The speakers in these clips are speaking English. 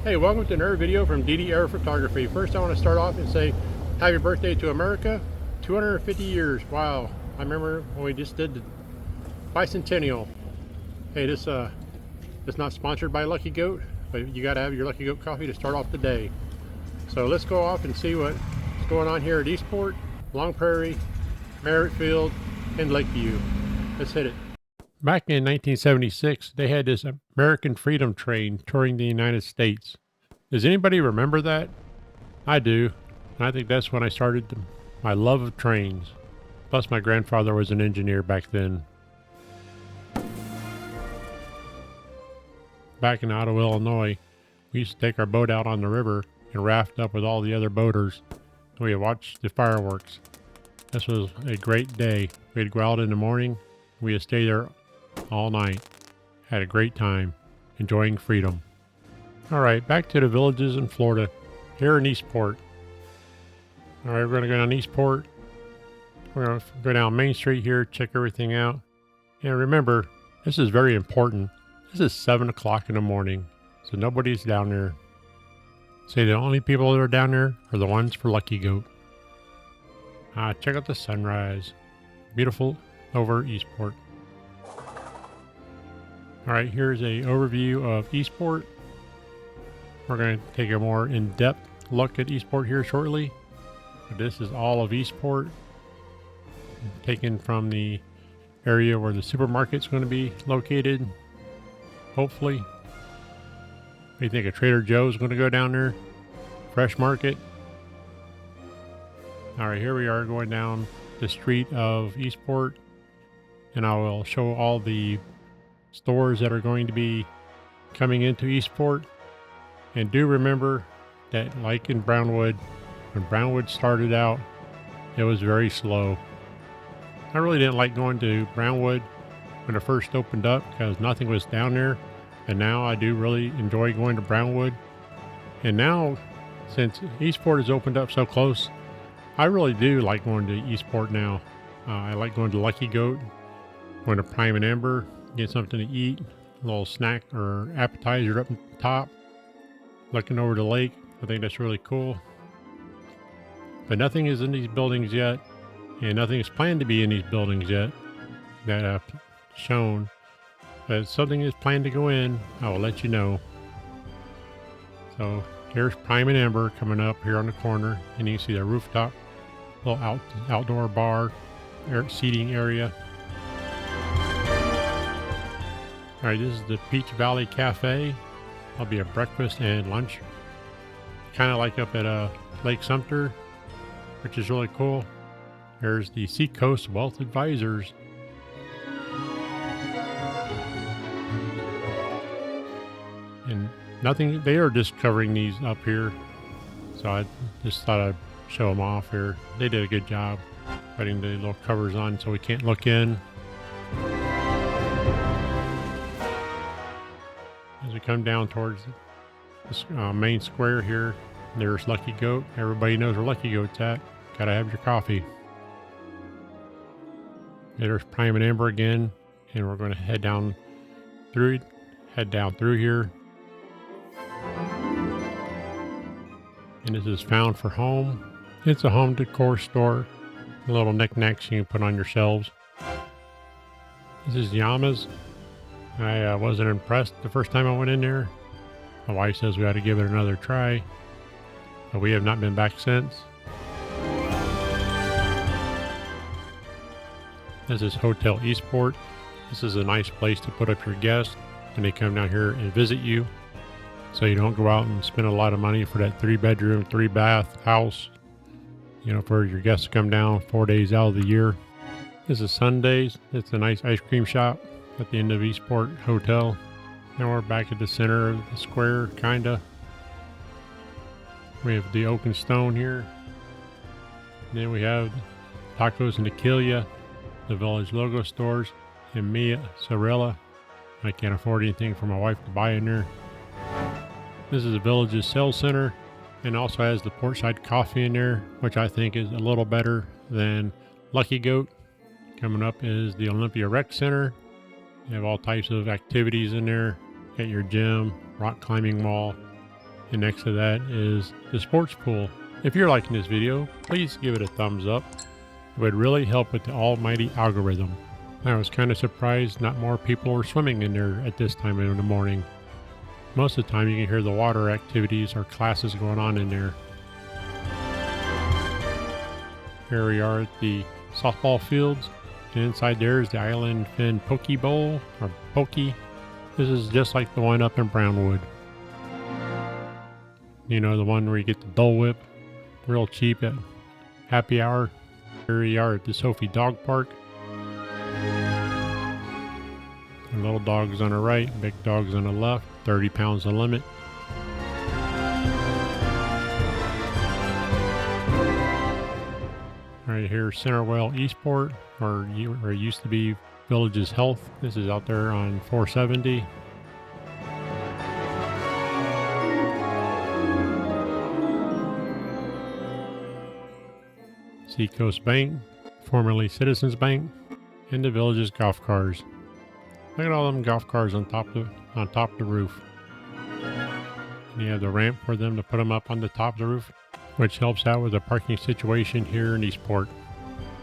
Hey, welcome to another video from DD Air Photography. First, I want to start off and say happy birthday to America. 250 years. Wow. I remember when we just did the bicentennial. Hey, this is not sponsored by Lucky Goat, but you got to have your Lucky Goat coffee to start off the day. So let's go off and see what's going on here at Eastport, Long Prairie, Merritt Field, and Lakeview. Let's hit it. Back in 1976, they had this American Freedom Train touring the United States. Does anybody remember that? I do. And I think that's when I started my love of trains. Plus, my grandfather was an engineer back then. Back in Ottawa, Illinois, we used to take our boat out on the river and raft up with all the other boaters. We watched the fireworks. This was a great day. We'd go out in the morning. We'd stay there all night. Had a great time, enjoying freedom. All right, back to the Villages in Florida, here in Eastport. All right, we're going to go down Eastport. We're going to go down Main Street here, check everything out. And remember, this is very important. This is 7 o'clock in the morning, so nobody's down there. Say the only people that are down there are the ones for Lucky Goat. Check out the sunrise. Beautiful over Eastport. All right, here's a overview of Eastport. We're going to take a more in-depth look at Eastport here shortly. But this is all of Eastport, taken from the area where the supermarket's going to be located. Hopefully. What do you think? A Trader Joe's going to go down there? Fresh Market. All right, here we are going down the street of Eastport, and I will show all the stores that are going to be coming into Eastport. And do remember that, like in Brownwood, when Brownwood started out, it was very slow. I really didn't like going to Brownwood when it first opened up because nothing was down there. And now I do really enjoy going to Brownwood. And now, since Eastport has opened up so close, I really do like going to Eastport now. I like going to Lucky Goat, going to Prime and Amber, get something to eat, a little snack or appetizer up top, looking over the lake. I think that's really cool. But nothing is in these buildings yet, and nothing is planned to be in these buildings yet that I've shown. But if something is planned to go in, I will let you know. So here's Prime and Amber coming up here on the corner, and you can see the rooftop, little outdoor bar, seating area. All right, this is the Peach Valley Cafe. There'll be a breakfast and lunch, kind of like up at Lake Sumter, which is really cool. There's the Seacoast Wealth Advisors. And nothing, they are just covering these up here. So I just thought I'd show them off here. They did a good job putting the little covers on so we can't look in. As we come down towards this main square here, there's Lucky Goat. Everybody knows where Lucky Goat's at. Gotta have your coffee. There's Prime and Amber again, and we're going to head down through here. And this is Found for Home. It's a home decor store. Little knickknacks you can put on your shelves. This is Yama's. I wasn't impressed the first time I went in there. My wife says we ought to give it another try, but we have not been back since. This is Hotel Eastport. This is a nice place to put up your guests when they come down here and visit you, so you don't go out and spend a lot of money for that 3-bedroom, 3-bath house, for your guests to come down 4 days out of the year. This is Sundays. It's a nice ice cream shop at the end of Eastport Hotel. Now we're back at the center of the square, kinda. We have the Oak and Stone here. And then we have Tacos and Tequila, the Village Logo stores, and Mia Sorella. I can't afford anything for my wife to buy in there. This is the Villages Sales Center, and also has the Portside Coffee in there, which I think is a little better than Lucky Goat. Coming up is the Olympia Rec Center. You have all types of activities in there. Got your gym, rock climbing wall, And next to that is the sports pool. If you're liking this video, please give it a thumbs up. It would really help with the almighty algorithm. I was kind of surprised not more people were swimming in there at this time in the morning. Most of the time you can hear the water activities or classes going on in there. Here we are at the softball fields, and inside there is the Island Fin Poke Bowl, or Pokey. This is just like the one up in Brownwood. You know, the one where you get the Dole Whip, real cheap at happy hour. Here we are at the Sophie Dog Park. The little dogs on the right, big dogs on the left, 30 pounds the limit. Right here, Centerwell Eastport, or it used to be Villages Health. This is out there on 470. Seacoast Bank, formerly Citizens Bank, and the Villages golf cars. Look at all them golf cars on top of the roof. And you have the ramp for them to put them up on the top of the roof, which helps out with the parking situation here in Eastport.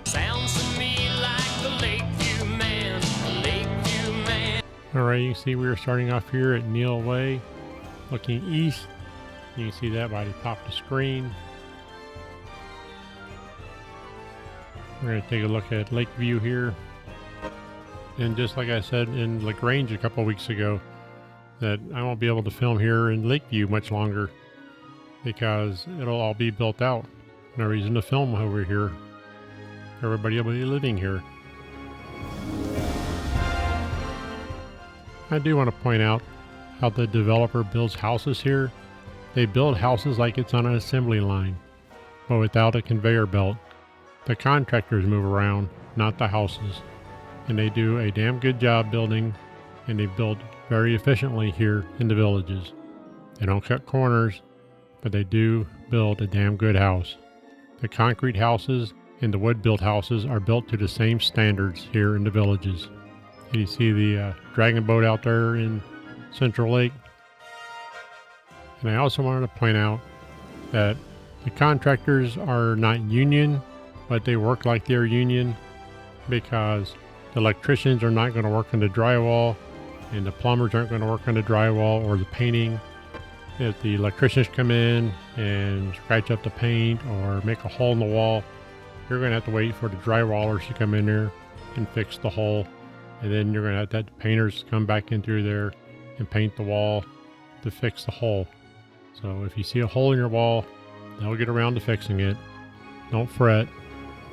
Sounds to me like the Lakeview man, Lakeview man. All right, you can see we are starting off here at Neal Way, looking east. You can see that by the top of the screen. We're going to take a look at Lakeview here. And just like I said in LaGrange a couple weeks ago, that I won't be able to film here in Lakeview much longer because it'll all be built out. No reason to film over here. Everybody will be living here. I do want to point out how the developer builds houses here. They build houses like it's on an assembly line, but without a conveyor belt. The contractors move around, not the houses. And they do a damn good job building, and they build very efficiently here in the Villages. They don't cut corners, but they do build a damn good house. The concrete houses and the wood-built houses are built to the same standards here in the Villages. And you see the dragon boat out there in Central Lake. And I also wanted to point out that the contractors are not union, but they work like they're union because the electricians are not going to work on the drywall, and the plumbers aren't going to work on the drywall or the painting. If the electricians come in and scratch up the paint or make a hole in the wall, you're going to have to wait for the drywallers to come in there and fix the hole. And then you're going to have the painters come back in through there and paint the wall to fix the hole. So if you see a hole in your wall, they'll get around to fixing it. Don't fret.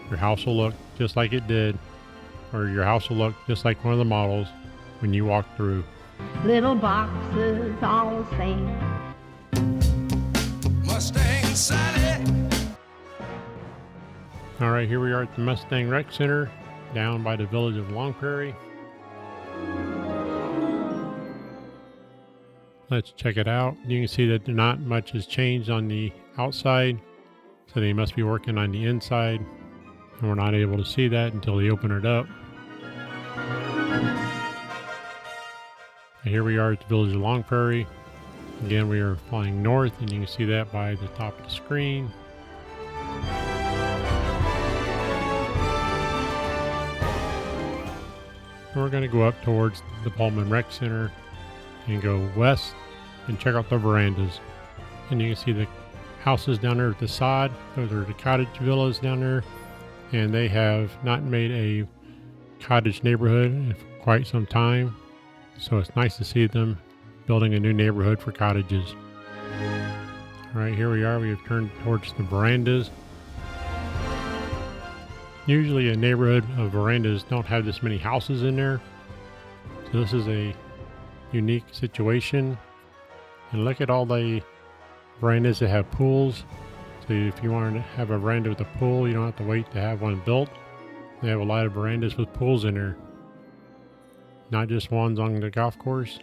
Your house will look just like it did, or your house will look just like one of the models when you walk through. Little boxes all the same. Mustang Sally. All right, here we are at the Mustang Rec Center down by the village of Long Prairie. Let's check it out. You can see that not much has changed on the outside, so they must be working on the inside. And we're not able to see that until they open it up. And here we are at the village of Long Prairie. Again, we are flying north, and you can see that by the top of the screen. And we're going to go up towards the Pullman Rec Center and go west and check out the verandas. And you can see the houses down there at the side. Those are the cottage villas down there. And they have not made a cottage neighborhood in quite some time. So it's nice to see them building a new neighborhood for cottages. All right, here we are. We have turned towards the verandas. Usually a neighborhood of verandas don't have this many houses in there. So this is a unique situation. And look at all the verandas that have pools. So if you want to have a veranda with a pool, you don't have to wait to have one built. They have a lot of verandas with pools in there. Not just ones on the golf course.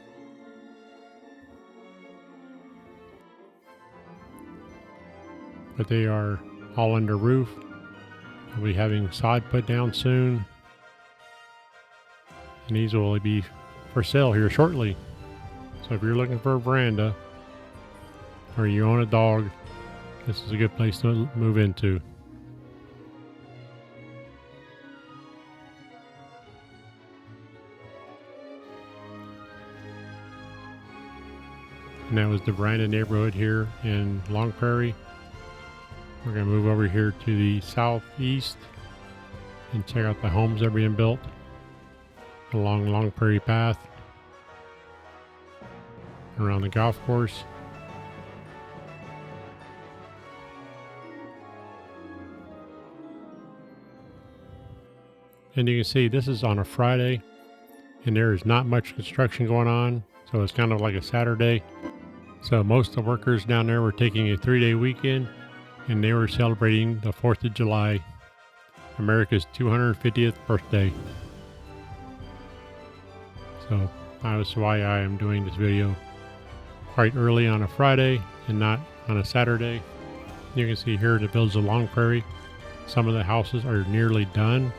But they are all under roof. We'll be having sod put down soon. And these will be for sale here shortly. So if you're looking for a veranda, or you own a dog, this is a good place to move into. And that was the Veranda neighborhood here in Long Prairie. We're going to move over here to the southeast and check out the homes that are being built along Long Prairie Path around the golf course. And you can see this is on a Friday and there is not much construction going on, so it's kind of like a Saturday. So most of the workers down there were taking a 3-day weekend and they were celebrating the 4th of July, America's 250th birthday. So that's why I am doing this video quite early on a Friday and not on a Saturday. You can see here the Village of Long Prairie, some of the houses are nearly done,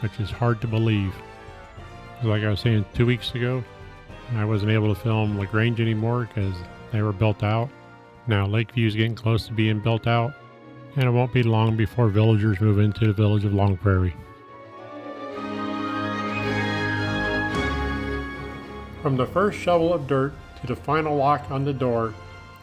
which is hard to believe. Like I was saying 2 weeks ago, I wasn't able to film LaGrange anymore because they were built out. Now Lakeview is getting close to being built out, and it won't be long before villagers move into the Village of Long Prairie. From the first shovel of dirt to the final lock on the door,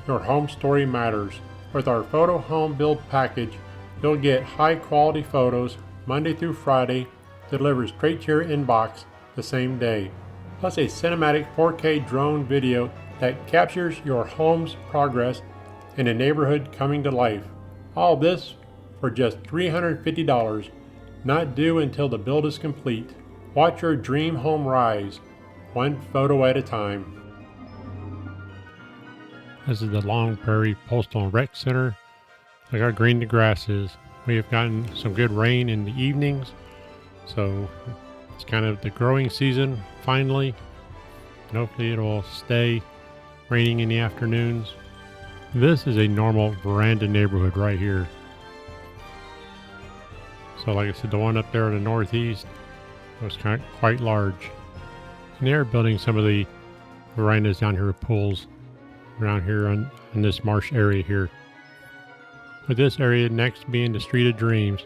your home story matters. With our photo home build package, you'll get high quality photos Monday through Friday, delivered straight to your inbox the same day, plus a cinematic 4K drone video that captures your home's progress and the neighborhood coming to life. All this for just $350, not due until the build is complete. Watch your dream home rise, one photo at a time. This is the Long Prairie Postal and Rec Center. Look how green the grass is. We have gotten some good rain in the evenings, so it's kind of the growing season finally, and hopefully it will stay raining in the afternoons. This is a normal veranda neighborhood right here. So like I said, the one up there in the northeast was quite large. And they're building some of the verandas down here with pools around here in this marsh area here. With this area next being the Street of Dreams,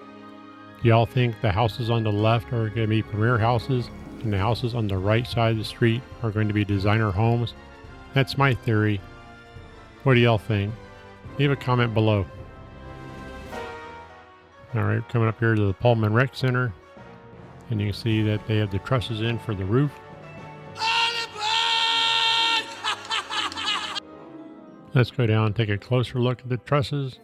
do y'all think the houses on the left are going to be premier houses and the houses on the right side of the street are going to be designer homes? That's my theory. What do y'all think? Leave a comment below. Alright, coming up here to the Pullman Rec Center, and you can see that they have the trusses in for the roof. Let's go down and take a closer look at the trusses.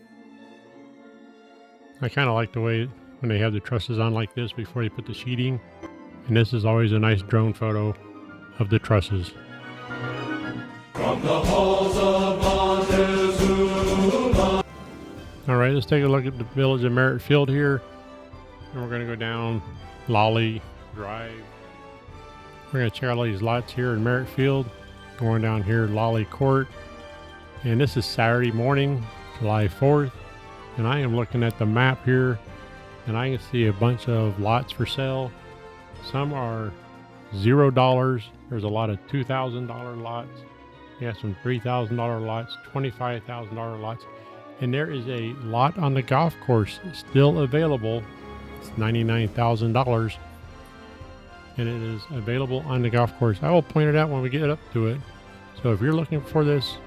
I kind of like the way when they have the trusses on like this before they put the sheeting. And this is always a nice drone photo of the trusses. From the halls of Montezuma. Alright, let's take a look at the Village of Merritt Field here. And we're going to go down Lolly Drive. We're going to check out all these lots here in Merritt Field. Going down here Lolly Court. And this is Saturday morning, July 4th. And I am looking at the map here, and I can see a bunch of lots for sale. Some are $0. There's a lot of $2,000 lots. You have some $3,000 lots, $25,000 lots. And there is a lot on the golf course still available. It's $99,000. And it is available on the golf course. I will point it out when we get up to it. So if you're looking for this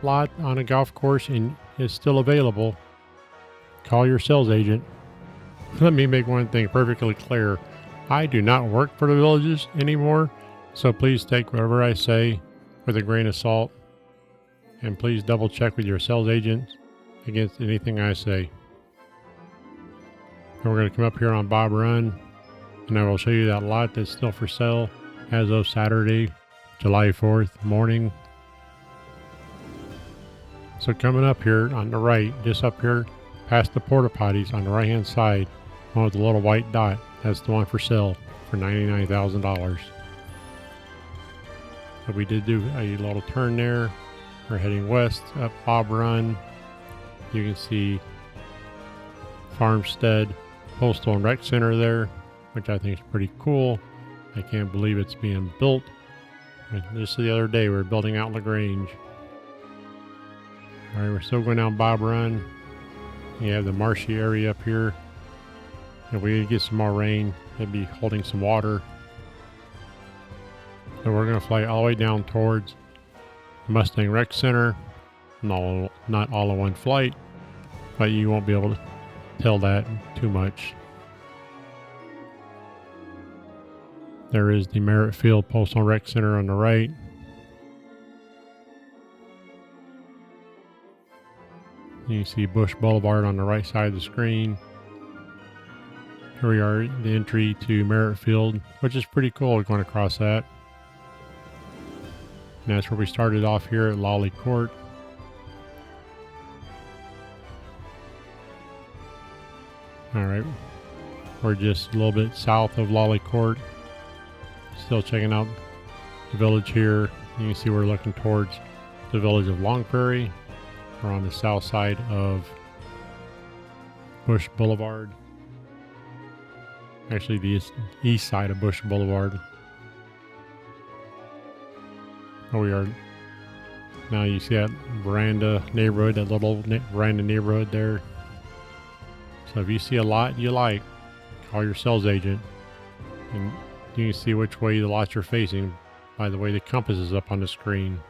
lot on a golf course and it's still available, call your sales agent. Let me make one thing perfectly clear. I do not work for the Villages anymore, so please take whatever I say with a grain of salt, and please double check with your sales agent against anything I say. And we're going to come up here on Bob Run, and I will show you that lot that's still for sale as of Saturday, July 4th morning. So coming up here on the right, just up here past the porta potties on the right hand side, one with the little white dot, that's the one for sale for $99,000. So we did do a little turn there. We're heading west up Bob Run. You can see Farmstead Postal and Rec Center there, which I think is pretty cool. I can't believe it's being built. Just the other day we were building out LaGrange. All right, we're still going down Bob Run. You have the marshy area up here. If we get some more rain, it'd be holding some water. So we're going to fly all the way down towards Mustang Rec Center. Not all in one flight, but you won't be able to tell that too much. There is the Merritt Field Postal Rec Center on the right. You can see Bush Boulevard on the right side of the screen. Here we are, the entry to Merritt Field, which is pretty cool going across that. And that's where we started off here at Lolly Court. All right, we're just a little bit south of Lolly Court. Still checking out the village here. You can see we're looking towards the village of Long Prairie. We're on the south side of Bush Boulevard. Actually, the east side of Bush Boulevard. Oh, we are now. You see that veranda neighborhood, that little veranda neighborhood there. So if you see a lot you like, call your sales agent, and you can see which way the lots are facing by the way the compass is up on the screen.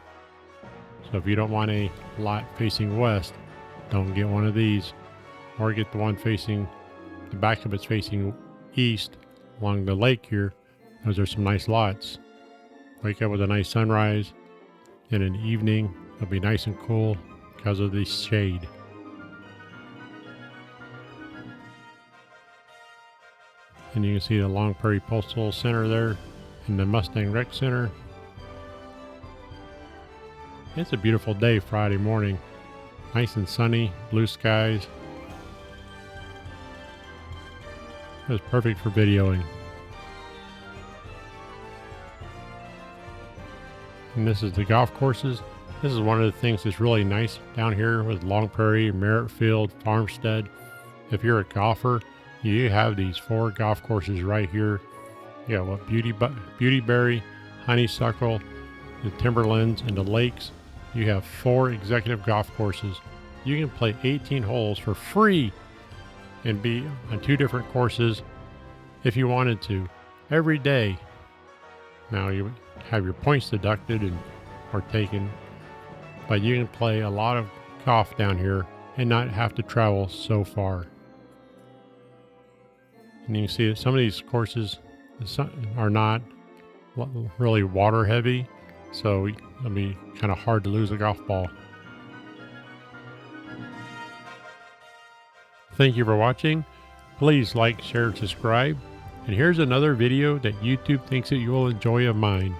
So if you don't want a lot facing west, don't get one of these, or get the one facing, the back of it's facing east along the lake here. Those are some nice lots. Wake up with a nice sunrise, and in the evening it'll be nice and cool because of the shade. And you can see the Long Prairie Postal Center there and the Mustang Rec Center. It's a beautiful day Friday morning. Nice and sunny, blue skies. It was perfect for videoing. And this is the golf courses. This is one of the things that's really nice down here with Long Prairie, Merritt Field, Farmstead. If you're a golfer, you have these 4 golf courses right here. You got what, Beautyberry, Honeysuckle, the Timberlands, and the Lakes. You have 4 executive golf courses. You can play 18 holes for free and be on 2 different courses if you wanted to every day. Now you have your points deducted or taken, but you can play a lot of golf down here and not have to travel so far. And you can see that some of these courses are not really water heavy, so it'll be kind of hard to lose a golf ball. Thank you for watching. Please like, share, and subscribe. And here's another video that YouTube thinks that you will enjoy of mine.